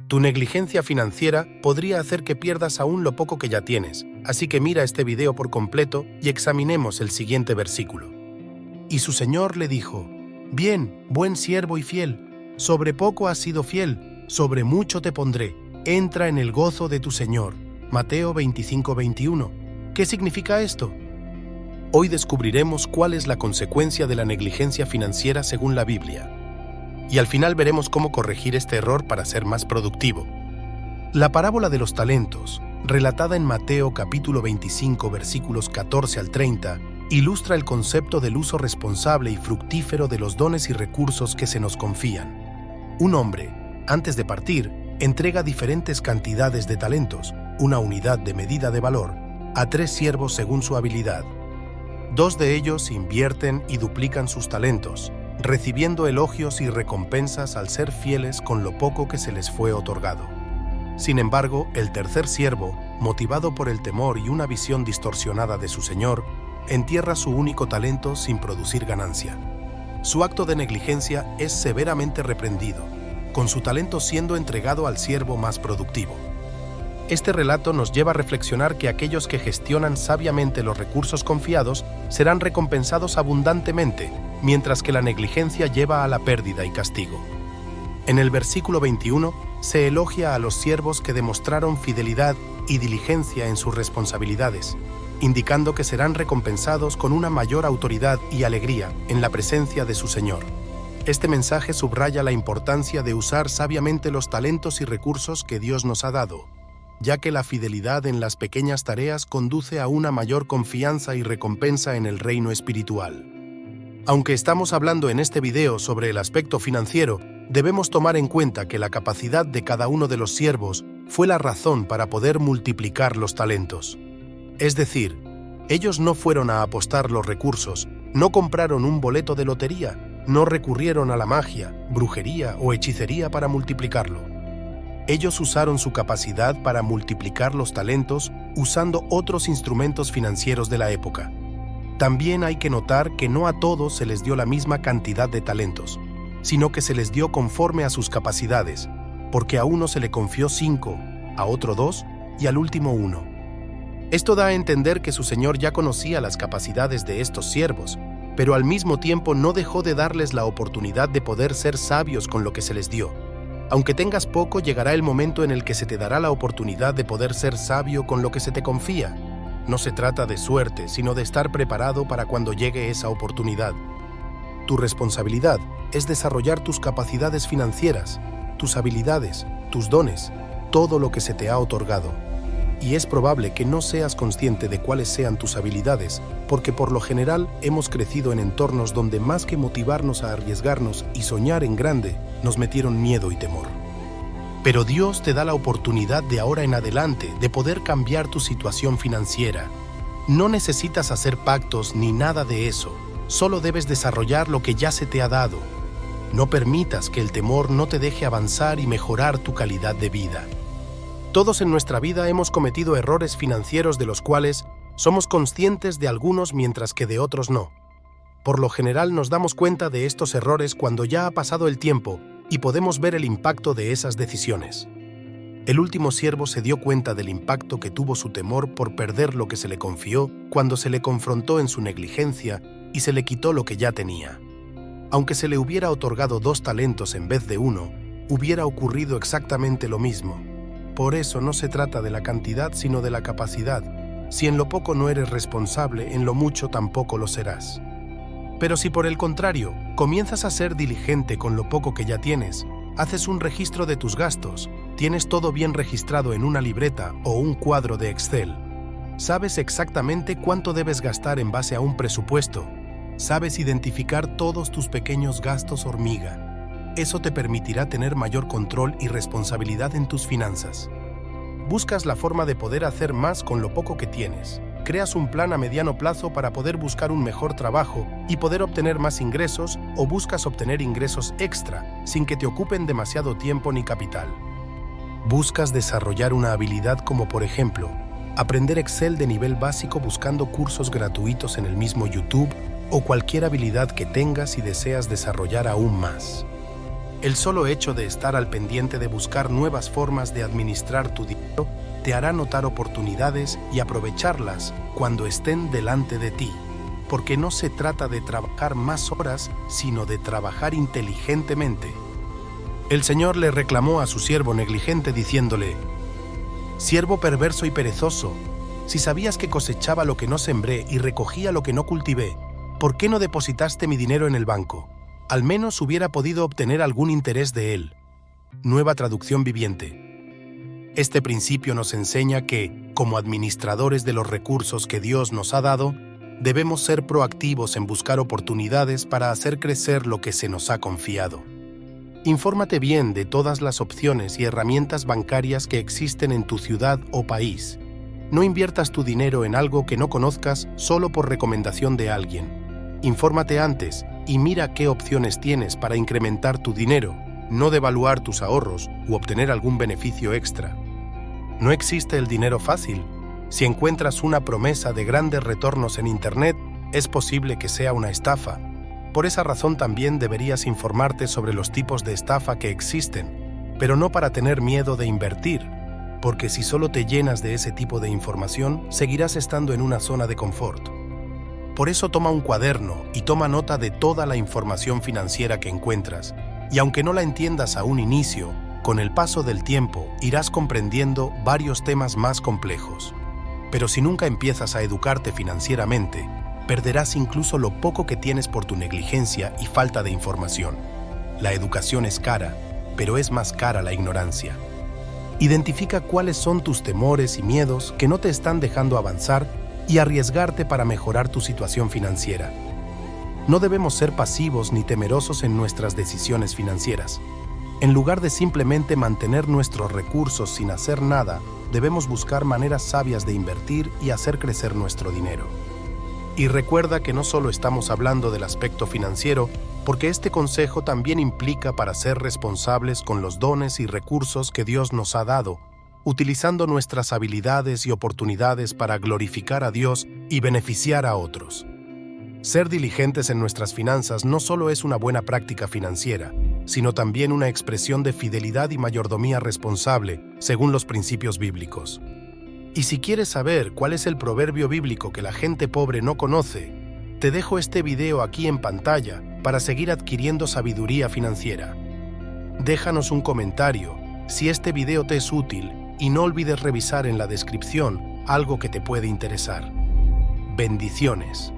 Tu negligencia financiera podría hacer que pierdas aún lo poco que ya tienes, así que mira este video por completo y examinemos el siguiente versículo. Y su señor le dijo: Bien, buen siervo y fiel, sobre poco has sido fiel, sobre mucho te pondré, entra en el gozo de tu señor. Mateo 25:21. ¿Qué significa esto? Hoy descubriremos cuál es la consecuencia de la negligencia financiera según la Biblia. Y al final veremos cómo corregir este error para ser más productivo. La parábola de los talentos, relatada en Mateo capítulo 25 versículos 14 al 30, ilustra el concepto del uso responsable y fructífero de los dones y recursos que se nos confían. Un hombre, antes de partir, entrega diferentes cantidades de talentos, una unidad de medida de valor, a 3 siervos según su habilidad. 2 de ellos invierten y duplican sus talentos, recibiendo elogios y recompensas al ser fieles con lo poco que se les fue otorgado. Sin embargo, el tercer siervo, motivado por el temor y una visión distorsionada de su señor, entierra su único talento sin producir ganancia. Su acto de negligencia es severamente reprendido, con su talento siendo entregado al siervo más productivo. Este relato nos lleva a reflexionar que aquellos que gestionan sabiamente los recursos confiados serán recompensados abundantemente, mientras que la negligencia lleva a la pérdida y castigo. En el versículo 21 se elogia a los siervos que demostraron fidelidad y diligencia en sus responsabilidades, indicando que serán recompensados con una mayor autoridad y alegría en la presencia de su Señor. Este mensaje subraya la importancia de usar sabiamente los talentos y recursos que Dios nos ha dado, ya que la fidelidad en las pequeñas tareas conduce a una mayor confianza y recompensa en el reino espiritual. Aunque estamos hablando en este video sobre el aspecto financiero, debemos tomar en cuenta que la capacidad de cada uno de los siervos fue la razón para poder multiplicar los talentos. Es decir, ellos no fueron a apostar los recursos, no compraron un boleto de lotería, no recurrieron a la magia, brujería o hechicería para multiplicarlo. Ellos usaron su capacidad para multiplicar los talentos usando otros instrumentos financieros de la época. También hay que notar que no a todos se les dio la misma cantidad de talentos, sino que se les dio conforme a sus capacidades, porque a uno se le confió 5, a otro 2 y al último 1. Esto da a entender que su señor ya conocía las capacidades de estos siervos, pero al mismo tiempo no dejó de darles la oportunidad de poder ser sabios con lo que se les dio. Aunque tengas poco, llegará el momento en el que se te dará la oportunidad de poder ser sabio con lo que se te confía. No se trata de suerte, sino de estar preparado para cuando llegue esa oportunidad. Tu responsabilidad es desarrollar tus capacidades financieras, tus habilidades, tus dones, todo lo que se te ha otorgado. Y es probable que no seas consciente de cuáles sean tus habilidades, porque por lo general hemos crecido en entornos donde más que motivarnos a arriesgarnos y soñar en grande, nos metieron miedo y temor. Pero Dios te da la oportunidad de ahora en adelante de poder cambiar tu situación financiera. No necesitas hacer pactos ni nada de eso, solo debes desarrollar lo que ya se te ha dado. No permitas que el temor no te deje avanzar y mejorar tu calidad de vida. Todos en nuestra vida hemos cometido errores financieros de los cuales somos conscientes de algunos mientras que de otros no. Por lo general nos damos cuenta de estos errores cuando ya ha pasado el tiempo y podemos ver el impacto de esas decisiones. El último siervo se dio cuenta del impacto que tuvo su temor por perder lo que se le confió cuando se le confrontó en su negligencia y se le quitó lo que ya tenía. Aunque se le hubiera otorgado 2 talentos en vez de 1, hubiera ocurrido exactamente lo mismo. Por eso no se trata de la cantidad sino de la capacidad. Si en lo poco no eres responsable, en lo mucho tampoco lo serás. Pero si por el contrario, comienzas a ser diligente con lo poco que ya tienes, haces un registro de tus gastos, tienes todo bien registrado en una libreta o un cuadro de Excel, sabes exactamente cuánto debes gastar en base a un presupuesto, sabes identificar todos tus pequeños gastos hormiga. Eso te permitirá tener mayor control y responsabilidad en tus finanzas. Buscas la forma de poder hacer más con lo poco que tienes. Creas un plan a mediano plazo para poder buscar un mejor trabajo y poder obtener más ingresos, o buscas obtener ingresos extra sin que te ocupen demasiado tiempo ni capital. Buscas desarrollar una habilidad como, por ejemplo, aprender Excel de nivel básico buscando cursos gratuitos en el mismo YouTube o cualquier habilidad que tengas y deseas desarrollar aún más. El solo hecho de estar al pendiente de buscar nuevas formas de administrar tu dinero te hará notar oportunidades y aprovecharlas cuando estén delante de ti, porque no se trata de trabajar más horas, sino de trabajar inteligentemente. El Señor le reclamó a su siervo negligente diciéndole: «Siervo perverso y perezoso, si sabías que cosechaba lo que no sembré y recogía lo que no cultivé, ¿por qué no depositaste mi dinero en el banco? Al menos hubiera podido obtener algún interés de él». Nueva traducción viviente. Este principio nos enseña que, como administradores de los recursos que Dios nos ha dado, debemos ser proactivos en buscar oportunidades para hacer crecer lo que se nos ha confiado. Infórmate bien de todas las opciones y herramientas bancarias que existen en tu ciudad o país. No inviertas tu dinero en algo que no conozcas solo por recomendación de alguien. Infórmate antes y mira qué opciones tienes para incrementar tu dinero, no devaluar tus ahorros u obtener algún beneficio extra. No existe el dinero fácil. Si encuentras una promesa de grandes retornos en Internet, es posible que sea una estafa. Por esa razón también deberías informarte sobre los tipos de estafa que existen, pero no para tener miedo de invertir, porque si solo te llenas de ese tipo de información, seguirás estando en una zona de confort. Por eso toma un cuaderno y toma nota de toda la información financiera que encuentras, y aunque no la entiendas a un inicio, con el paso del tiempo irás comprendiendo varios temas más complejos. Pero si nunca empiezas a educarte financieramente, perderás incluso lo poco que tienes por tu negligencia y falta de información. La educación es cara, pero es más cara la ignorancia. Identifica cuáles son tus temores y miedos que no te están dejando avanzar y arriesgarte para mejorar tu situación financiera. No debemos ser pasivos ni temerosos en nuestras decisiones financieras. En lugar de simplemente mantener nuestros recursos sin hacer nada, debemos buscar maneras sabias de invertir y hacer crecer nuestro dinero. Y recuerda que no solo estamos hablando del aspecto financiero, porque este consejo también implica para ser responsables con los dones y recursos que Dios nos ha dado, utilizando nuestras habilidades y oportunidades para glorificar a Dios y beneficiar a otros. Ser diligentes en nuestras finanzas no solo es una buena práctica financiera, sino también una expresión de fidelidad y mayordomía responsable, según los principios bíblicos. Y si quieres saber cuál es el proverbio bíblico que la gente pobre no conoce, te dejo este video aquí en pantalla para seguir adquiriendo sabiduría financiera. Déjanos un comentario si este video te es útil y no olvides revisar en la descripción algo que te puede interesar. Bendiciones.